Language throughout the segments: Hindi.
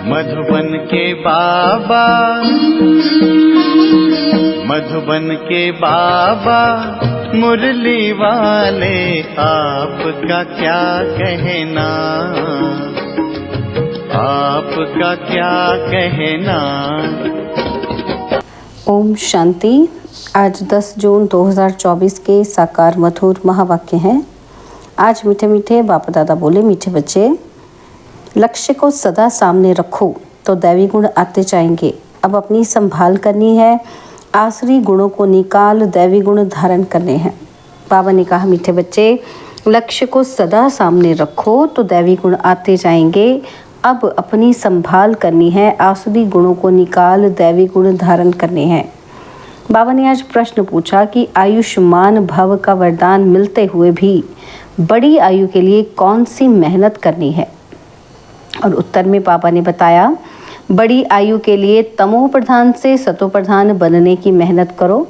मधुबन के बाबा, मधुबन के बाबा मुरली वाले, आपका क्या कहना, आपका क्या कहना। ओम शांति। आज 10 जून 2024 के साकार मधुर महावाक्य हैं। आज मीठे मीठे बाप दादा बोले, मीठे बच्चे, लक्ष्य को सदा सामने रखो तो दैवी गुण आते जाएंगे। अब अपनी संभाल करनी है, आसुरी गुणों को निकाल दैवी गुण धारण करने हैं। बाबा ने कहा, मीठे बच्चे, लक्ष्य को सदा सामने रखो तो दैवी गुण आते जाएंगे। अब अपनी संभाल करनी है, आसुरी गुणों को निकाल दैवी गुण धारण करने हैं। बाबा ने आज प्रश्न पूछा कि आयुष्मान भव का वरदान मिलते हुए भी बड़ी आयु के लिए कौन सी मेहनत करनी है। और उत्तर में बाबा ने बताया, बड़ी आयु के लिए तमो प्रधान से सतो प्रधान बनने की मेहनत करो।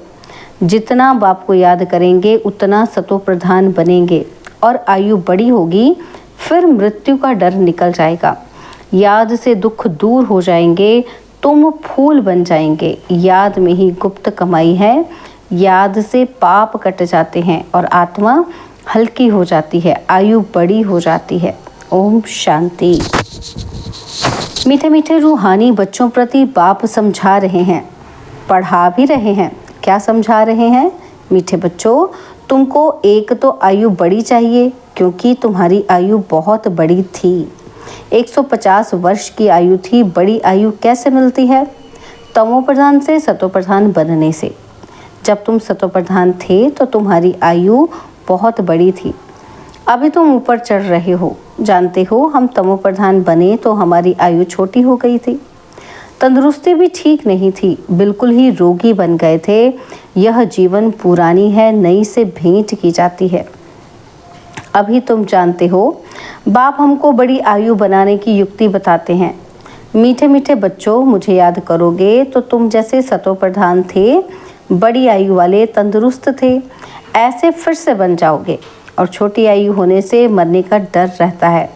जितना बाप को याद करेंगे उतना सतो प्रधान बनेंगे और आयु बड़ी होगी, फिर मृत्यु का डर निकल जाएगा। याद से दुख दूर हो जाएंगे, तुम फूल बन जाएंगे। याद में ही गुप्त कमाई है, याद से पाप कट जाते हैं और आत्मा हल्की हो जाती है, आयु बड़ी हो जाती है। ओम शांति। मीठे मीठे रूहानी बच्चों प्रति बाप समझा रहे हैं, पढ़ा भी रहे हैं। क्या समझा रहे हैं? मीठे बच्चों, तुमको एक तो आयु बड़ी चाहिए क्योंकि तुम्हारी आयु बहुत बड़ी थी। 150 वर्ष की आयु थी। बड़ी आयु कैसे मिलती है? तमो प्रधान से सतो प्रधान बनने से। जब तुम सतो प्रधान थे तो तुम्हारी आयु बहुत बड़ी थी। अभी तुम ऊपर चढ़ रहे हो। जानते हो, हम तमो प्रधान बने तो हमारी आयु छोटी हो गई थी, तंदुरुस्ती भी ठीक नहीं थी, बिल्कुल ही रोगी बन गए थे। यह जीवन पुरानी है, नई से भेंट की जाती है। अभी तुम जानते हो, बाप हमको बड़ी आयु बनाने की युक्ति बताते हैं। मीठे मीठे बच्चों, मुझे याद करोगे तो तुम जैसे सतो प्रधान थे, बड़ी आयु वाले, तंदुरुस्त थे, ऐसे फिर से बन जाओगे। और छोटी आयु होने से मरने का डर रहता है।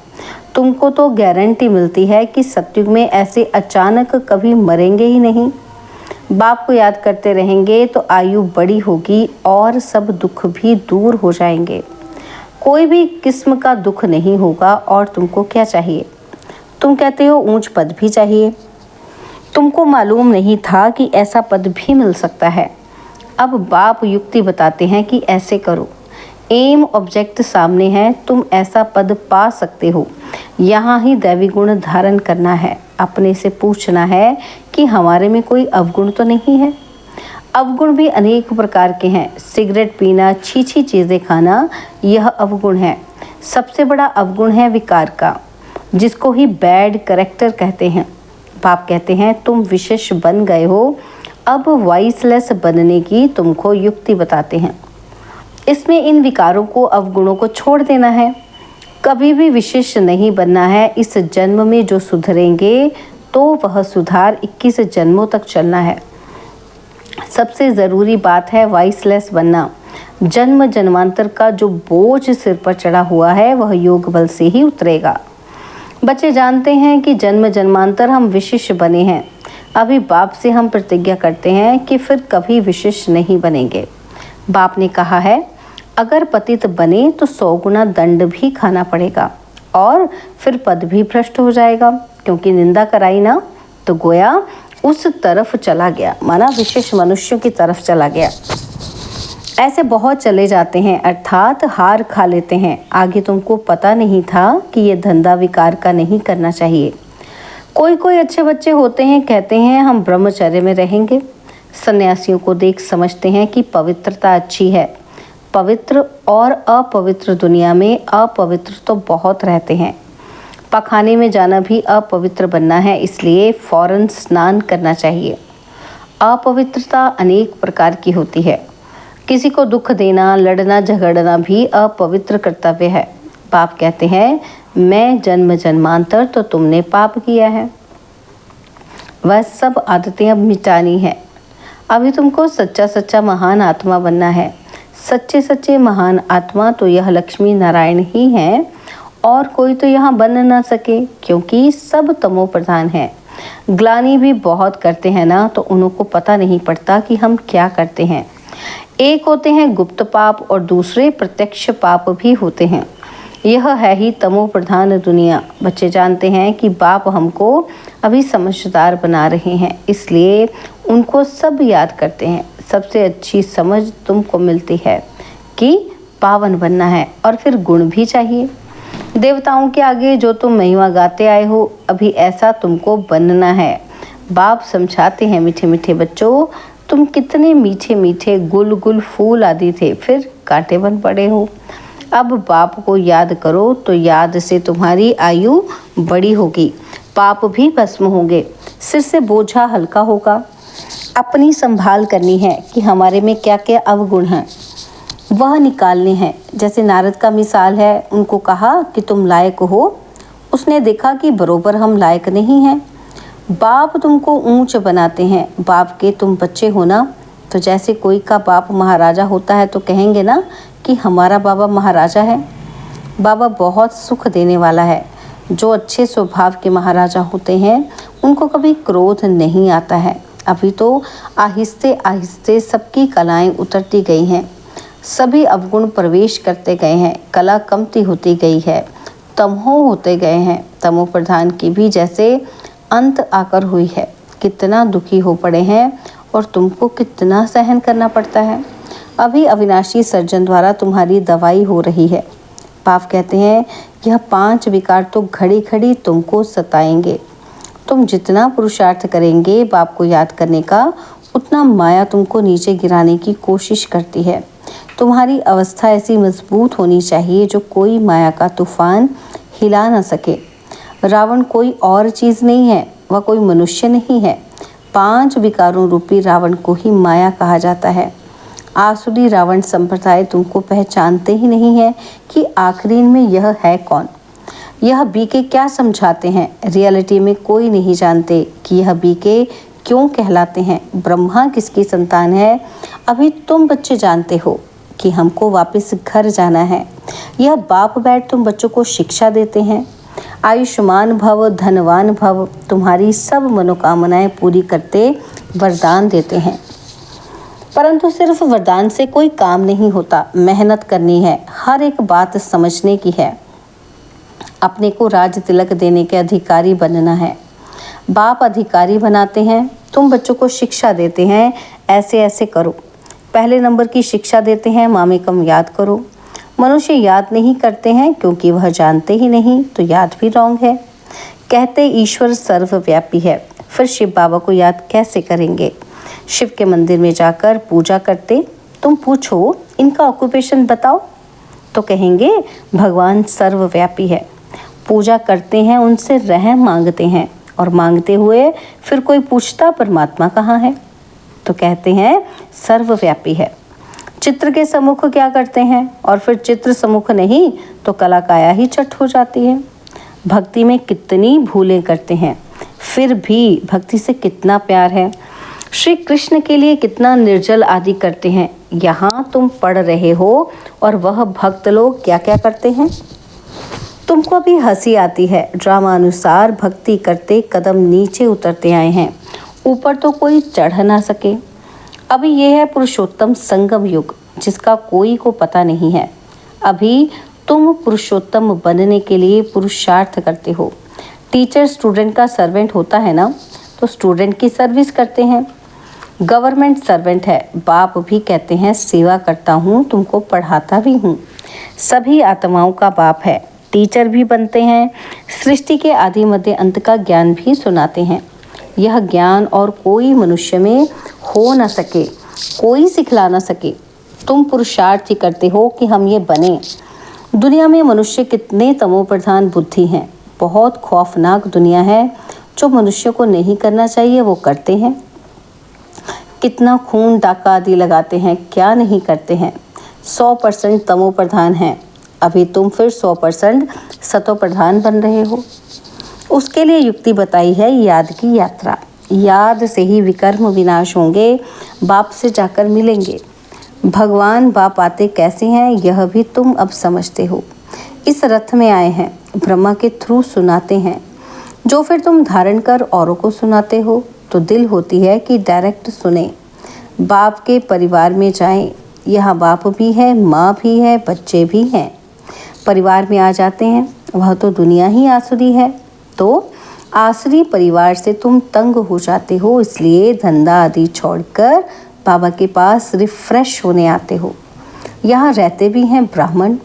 तुमको तो गारंटी मिलती है कि सतयुग में ऐसे अचानक कभी मरेंगे ही नहीं। बाप को याद करते रहेंगे तो आयु बड़ी होगी और सब दुख भी दूर हो जाएंगे। कोई भी किस्म का दुख नहीं होगा। और तुमको क्या चाहिए? तुम कहते हो ऊंच पद भी चाहिए। तुमको मालूम नहीं था कि ऐसा पद भी मिल सकता है। अब बाप युक्ति बताते हैं कि ऐसे करो। एम ऑब्जेक्ट सामने है, तुम ऐसा पद पा सकते हो। यहाँ ही दैवी गुण धारण करना है। अपने से पूछना है कि हमारे में कोई अवगुण तो नहीं है। अवगुण भी अनेक प्रकार के हैं। सिगरेट पीना, छीछी चीज़ें खाना, यह अवगुण है। सबसे बड़ा अवगुण है विकार का, जिसको ही बैड कैरेक्टर कहते हैं। बाप कहते हैं, तुम विशेष बन गए हो। अब वाइसलेस बनने की तुमको युक्ति बताते हैं। इसमें इन विकारों को, अवगुणों को छोड़ देना है। कभी भी विशेष नहीं बनना है। इस जन्म में जो सुधरेंगे तो वह सुधार 21 जन्मों तक चलना है। सबसे ज़रूरी बात है वाइसलेस बनना। जन्म जन्मांतर का जो बोझ सिर पर चढ़ा हुआ है वह योग बल से ही उतरेगा। बच्चे जानते हैं कि जन्म जन्मांतर हम विशिष्ट बने हैं। अभी बाप से हम प्रतिज्ञा करते हैं कि फिर कभी विशिष्ट नहीं बनेंगे। बाप ने कहा है, अगर पतित बने तो 100 गुना दंड भी खाना पड़ेगा और फिर पद भी भ्रष्ट हो जाएगा, क्योंकि निंदा कराई ना तो गोया उस तरफ चला गया, माना विशेष मनुष्यों की तरफ चला गया। ऐसे बहुत चले जाते हैं, अर्थात हार खा लेते हैं। आगे तुमको पता नहीं था कि ये धंधा विकार का नहीं करना चाहिए। कोई कोई अच्छे बच्चे होते हैं, कहते हैं हम ब्रह्मचर्य में रहेंगे। सन्यासियों को देख समझते हैं कि पवित्रता अच्छी है। पवित्र और अपवित्र दुनिया में अपवित्र तो बहुत रहते हैं। पखाने में जाना भी अपवित्र बनना है, इसलिए फौरन स्नान करना चाहिए। अपवित्रता अनेक प्रकार की होती है। किसी को दुख देना, लड़ना झगड़ना भी अपवित्र कर्तव्य है। पाप कहते हैं, मैं जन्म जन्मांतर तो तुमने पाप किया है। वह सब आदतें अब मिटानी है। अभी तुमको सच्चा सच्चा महान आत्मा बनना है। सच्चे सच्चे महान आत्मा तो यह लक्ष्मी नारायण ही हैं और कोई तो यहाँ बन ना सके, क्योंकि सब तमो प्रधान है। ग्लानि भी बहुत करते हैं ना, तो उनको पता नहीं पड़ता कि हम क्या करते हैं। एक होते हैं गुप्त पाप और दूसरे प्रत्यक्ष पाप भी होते हैं। यह है ही तमो प्रधान दुनिया। बच्चे जानते हैं कि बाप हमको अभी समझदार बना रहे हैं, इसलिए उनको सब याद करते हैं। सबसे अच्छी समझ तुमको मिलती है कि पावन बनना है, और फिर गुण भी चाहिए। देवताओं के आगे जो तुम महिमा गाते आए हो, अभी ऐसा तुमको बनना है। बाप समझाते हैं, मीठे मीठे बच्चों, तुम कितने मीठे मीठे गुल गुल फूल आदि थे, फिर कांटे बन पड़े हो। अब बाप को याद करो, तो याद से तुम्हारी आयु बड़ी होगी, पाप भी भस्म होंगे, सिर से बोझा हल्का होगा। अपनी संभाल करनी है कि हमारे में क्या क्या अवगुण हैं, वह निकालने हैं। जैसे नारद का मिसाल है, उनको कहा कि तुम लायक हो, उसने देखा कि बरोबर हम लायक नहीं हैं। बाप तुमको ऊंच बनाते हैं, बाप के तुम बच्चे हो ना। तो जैसे कोई का बाप महाराजा होता है तो कहेंगे ना कि हमारा बाबा महाराजा है। बाबा बहुत सुख देने वाला है। जो अच्छे स्वभाव के महाराजा होते हैं उनको कभी क्रोध नहीं आता है। अभी तो आहिस्ते आहिस्ते सबकी कलाएं उतरती गई हैं, सभी अवगुण प्रवेश करते गए हैं, कला कमती होती गई है, तमो होते गए हैं। तमो प्रधान की भी जैसे अंत आकर हुई है। कितना दुखी हो पड़े हैं और तुमको कितना सहन करना पड़ता है। अभी अविनाशी सर्जन द्वारा तुम्हारी दवाई हो रही है। बाप कहते हैं यह 5 विकार तो घड़ी घड़ी तुमको सताएंगे। तुम जितना पुरुषार्थ करेंगे बाप को याद करने का, उतना माया तुमको नीचे गिराने की कोशिश करती है। तुम्हारी अवस्था ऐसी मजबूत होनी चाहिए जो कोई माया का तूफान हिला ना सके। रावण कोई और चीज़ नहीं है, वह कोई मनुष्य नहीं है। 5 विकारों रूपी रावण को ही माया कहा जाता है। आसुरी रावण संप्रदाय तुमको पहचानते ही नहीं है कि आखिरी में यह है कौन। यह बीके क्या समझाते हैं, रियलिटी में कोई नहीं जानते कि यह बीके क्यों कहलाते हैं, ब्रह्मा किसकी संतान है। अभी तुम बच्चे जानते हो कि हमको वापस घर जाना है। यह बाप बैठ तुम बच्चों को शिक्षा देते हैं। आयुष्मान भव, धनवान भव, तुम्हारी सब मनोकामनाएं पूरी करते वरदान देते हैं। परंतु सिर्फ वरदान से कोई काम नहीं होता, मेहनत करनी है, हर एक बात समझने की है। अपने को राज तिलक देने के अधिकारी बनना है। बाप अधिकारी बनाते हैं, तुम बच्चों को शिक्षा देते हैं, ऐसे ऐसे करो। पहले नंबर की शिक्षा देते हैं, मामेकम याद करो। मनुष्य याद नहीं करते हैं क्योंकि वह जानते ही नहीं, तो याद भी रॉन्ग है। कहते ईश्वर सर्वव्यापी है, फिर शिव बाबा को याद कैसे करेंगे। शिव के मंदिर में जाकर पूजा करते, तुम पूछो इनका ऑक्यूपेशन बताओ, तो कहेंगे भगवान सर्वव्यापी है। पूजा करते हैं, उनसे रहम मांगते हैं, और मांगते हुए फिर कोई पूछता परमात्मा कहाँ है, तो कहते हैं सर्वव्यापी है। चित्र के सम्मुख क्या करते हैं, और फिर चित्र सम्मुख नहीं तो कला काया ही चट हो जाती है। भक्ति में कितनी भूलें करते हैं, फिर भी भक्ति से कितना प्यार है। श्री कृष्ण के लिए कितना निर्जल आदि करते हैं। यहाँ तुम पढ़ रहे हो और वह भक्त लोग क्या क्या करते हैं। तुमको भी हंसी आती है। ड्रामा अनुसार भक्ति करते कदम नीचे उतरते आए हैं, ऊपर तो कोई चढ़ ना सके। अभी यह है पुरुषोत्तम संगम युग, जिसका कोई को पता नहीं है। अभी तुम पुरुषोत्तम बनने के लिए पुरुषार्थ करते हो। टीचर स्टूडेंट का सर्वेंट होता है ना, तो स्टूडेंट की सर्विस करते हैं। गवर्नमेंट सर्वेंट है, बाप भी कहते हैं सेवा करता हूँ, तुमको पढ़ाता भी हूँ। सभी आत्माओं का बाप है, टीचर भी बनते हैं। सृष्टि के आदि मध्य अंत का ज्ञान भी सुनाते हैं। यह ज्ञान और कोई मनुष्य में हो न सके, कोई सिखला न सके। तुम पुरुषार्थ ही करते हो कि हम ये बने। दुनिया में मनुष्य कितने तमो प्रधान बुद्धि हैं। बहुत खौफनाक दुनिया है। जो मनुष्य को नहीं करना चाहिए वो करते हैं। कितना खून डाका आदि लगाते हैं, क्या नहीं करते हैं। 100% तमो प्रधान है। अभी तुम फिर 100% सतो प्रधान बन रहे हो। उसके लिए युक्ति बताई है याद की यात्रा। याद से ही विकर्म विनाश होंगे, बाप से जाकर मिलेंगे। भगवान बाप आते कैसे हैं यह भी तुम अब समझते हो। इस रथ में आए हैं, ब्रह्मा के थ्रू सुनाते हैं, जो फिर तुम धारण कर औरों को सुनाते हो। तो दिल होती है कि डायरेक्ट सुने। बाप के परिवार में जाएं, यहाँ बाप भी है, माँ भी है, बच्चे भी हैं। परिवार में आ जाते हैं, वह तो दुनिया ही आसुरी है। तो आसुरी परिवार से तुम तंग हो जाते हो, इसलिए धंधा आदि छोड़कर बाबा के पास रिफ्रेश होने आते हो। यहाँ रहते भी हैं ब्राह्मण,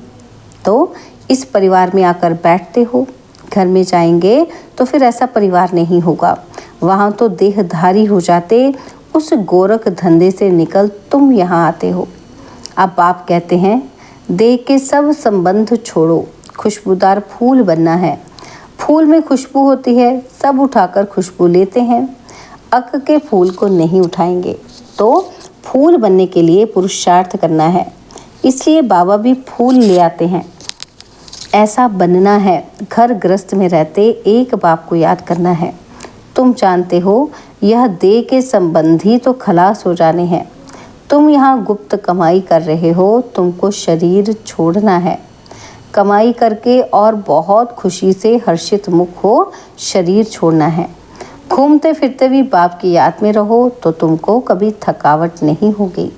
तो इस परिवार में आकर बैठते हो। घर में जाएंगे तो फिर ऐसा परिवार नहीं होगा, वहाँ तो देहधारी हो जाते। उस गोरख धंधे से निकल तुम यहाँ आते हो। अब बाप कहते हैं, देह के सब संबंध छोड़ो, खुशबूदार फूल बनना है। फूल में खुशबू होती है, सब उठाकर खुशबू लेते हैं, अक के फूल को नहीं उठाएंगे। तो फूल बनने के लिए पुरुषार्थ करना है, इसलिए बाबा भी फूल ले आते हैं। ऐसा बनना है। घर गृहस्थ में रहते एक बाप को याद करना है। तुम जानते हो यह देह के संबंधी तो खलास हो जाने हैं। तुम यहाँ गुप्त कमाई कर रहे हो, तुमको शरीर छोड़ना है। कमाई करके और बहुत खुशी से हर्षित मुख हो शरीर छोड़ना है। घूमते फिरते भी बाप की याद में रहो तो तुमको कभी थकावट नहीं होगी।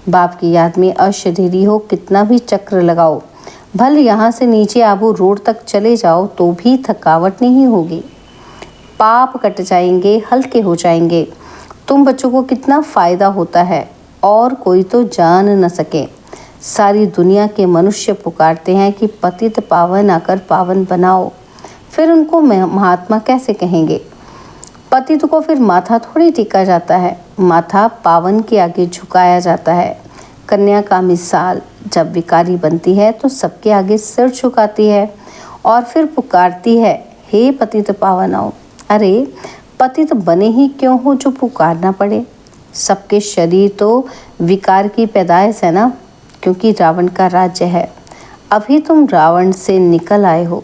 बाप की याद में अशरीरी हो, कितना भी चक्र लगाओ, भल यहाँ से नीचे आबू रोड तक चले जाओ तो भी थकावट नहीं होगी। पाप कट जाएंगे, हल्के हो जाएंगे। तुम बच्चों को कितना फ़ायदा होता है और कोई तो जान न सके। सारी दुनिया के मनुष्य पुकारते हैं कि पतित पावन आकर पावन बनाओ, फिर उनको महात्मा कैसे कहेंगे? पतित को फिर माथा थोड़ी टेका जाता है, माथा पावन के आगे झुकाया जाता है। कन्या का मिसाल जब विकारी बनती है तो सबके आगे सिर झुकाती है और फिर पुकारती है, हे पतित पावन आओ। अरे पतित बने ही क्यों हो जो पुकारना पड़े? सबके शरीर तो विकार की पैदाइश है ना, क्योंकि रावण का राज्य है। अभी तुम रावण से निकल आए हो।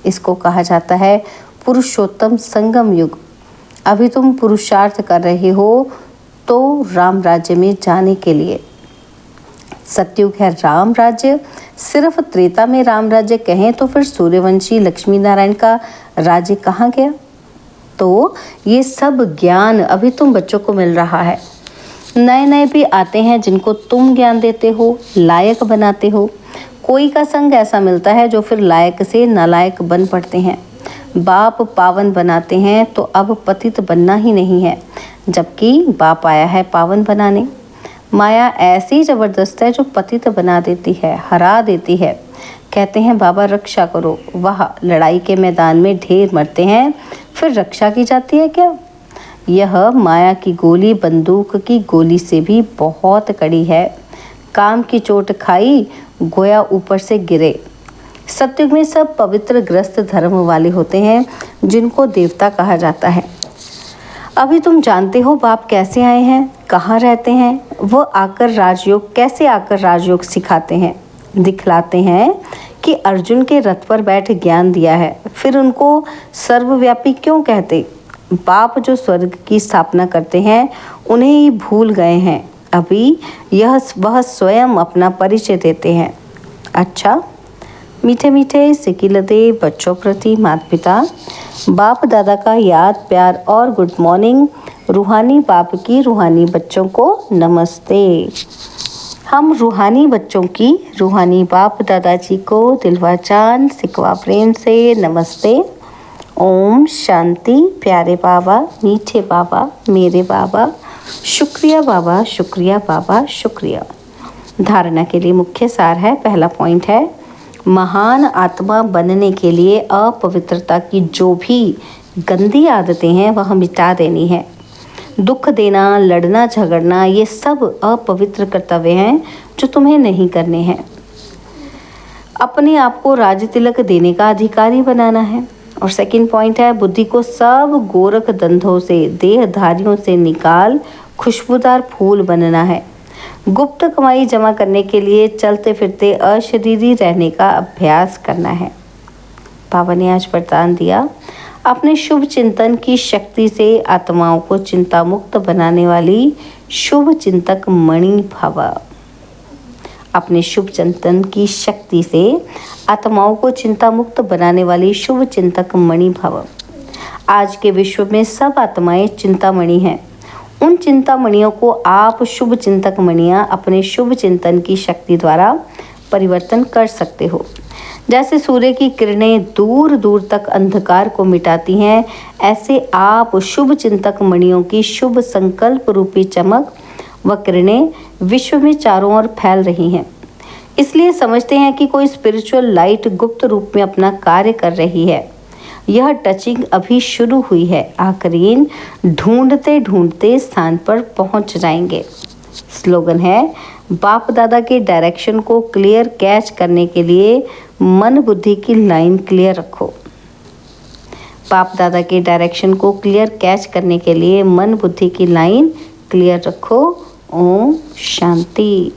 इसको कहा जाता है पुरुषोत्तम संगम युग। अभी तुम पुरुषार्थ कर रहे हो तो राम राज्य में जाने के लिए। सतयुग है राम राज्य, सिर्फ त्रेता में राम राज्य कहें तो फिर सूर्यवंशी लक्ष्मी नारायण का राज्य कहाँ गया? तो ये सब ज्ञान अभी तुम बच्चों को मिल रहा है। नए नए भी आते हैं जिनको तुम ज्ञान देते हो, लायक बनाते हो। कोई का संग ऐसा मिलता है जो फिर लायक से नालायक बन पड़ते हैं। बाप पावन बनाते हैं तो अब पतित बनना ही नहीं है, जबकि बाप आया है पावन बनाने। माया ऐसी ज़बरदस्त है जो पतित बना देती है, हरा देती है। कहते हैं बाबा रक्षा करो, वह लड़ाई के मैदान में ढेर मरते हैं, फिर रक्षा की जाती है क्या? यह माया की गोली बंदूक की गोली से भी बहुत कड़ी है। काम की चोट खाई, गोया ऊपर से गिरे। सतयुग में सब पवित्र ग्रस्त धर्म वाले होते हैं जिनको देवता कहा जाता है। अभी तुम जानते हो बाप कैसे आए हैं, कहाँ रहते हैं, वो आकर राजयोग कैसे आकर राजयोग सिखाते हैं, दिखलाते हैं कि अर्जुन के रथ पर बैठ ज्ञान दिया है। फिर उनको सर्वव्यापी क्यों कहते? बाप जो स्वर्ग की स्थापना करते हैं उन्हें ही भूल गए हैं। अभी वह स्वयं अपना परिचय देते हैं। अच्छा, मीठे मीठे सिकिलते बच्चों प्रति माता पिता बाप दादा का याद प्यार और गुड मॉर्निंग। रूहानी बाप की रूहानी बच्चों को नमस्ते। हम रूहानी बच्चों की रूहानी बाप दादाजी को दिलवा जान सिकवा प्रेम से नमस्ते। ओम शांति। प्यारे बाबा, मीठे बाबा, मेरे बाबा, शुक्रिया बाबा, शुक्रिया बाबा, शुक्रिया। धारणा के लिए मुख्य सार है, पहला पॉइंट है, महान आत्मा बनने के लिए अपवित्रता की जो भी गंदी आदतें हैं वह मिटा देनी है। दुख देना, लड़ना झगड़ना, ये सब अपवित्र कर्तव्य हैं जो तुम्हें नहीं करने हैं। अपने आप को राज तिलक देने का अधिकारी बनाना है। और सेकंड पॉइंट है, बुद्धि को सब गोरख धंधों से, देहधारियों से निकाल खुशबूदार फूल बनना है। गुप्त कमाई जमा करने के लिए चलते फिरते अशरीरी रहने का अभ्यास करना है। बाबा ने आज वरदान दिया, अपने शुभ चिंतन की शक्ति से आत्माओं को चिंता मुक्त बनाने वाली शुभ चिंतक मणि भव। अपने शुभ चिंतन की शक्ति से आत्माओं को चिंता मुक्त बनाने वाली शुभ चिंतक मणि भव। आज के विश्व में सब आत्माएं चिंतामणि हैं। उन चिंतामणियों को आप शुभ चिंतक मणियाँ अपने शुभ चिंतन की शक्ति द्वारा परिवर्तन कर सकते हो। जैसे सूर्य की किरणें दूर दूर तक अंधकार को मिटाती हैं, ऐसे आप शुभ चिंतक मणियों की शुभ संकल्प रूपी चमक व किरणें विश्व में चारों ओर फैल रही हैं। इसलिए समझते हैं कि कोई स्पिरिचुअल लाइट गुप्त रूप में अपना कार्य कर रही है। यह टचिंग अभी शुरू हुई है, आखिरीन ढूंढते ढूंढते स्थान पर पहुंच जाएंगे। स्लोगन है, बाप दादा के डायरेक्शन को क्लियर कैच करने के लिए मन बुद्धि की लाइन क्लियर रखो। बाप दादा के डायरेक्शन को क्लियर कैच करने के लिए मन बुद्धि की लाइन क्लियर रखो। ओम शांति।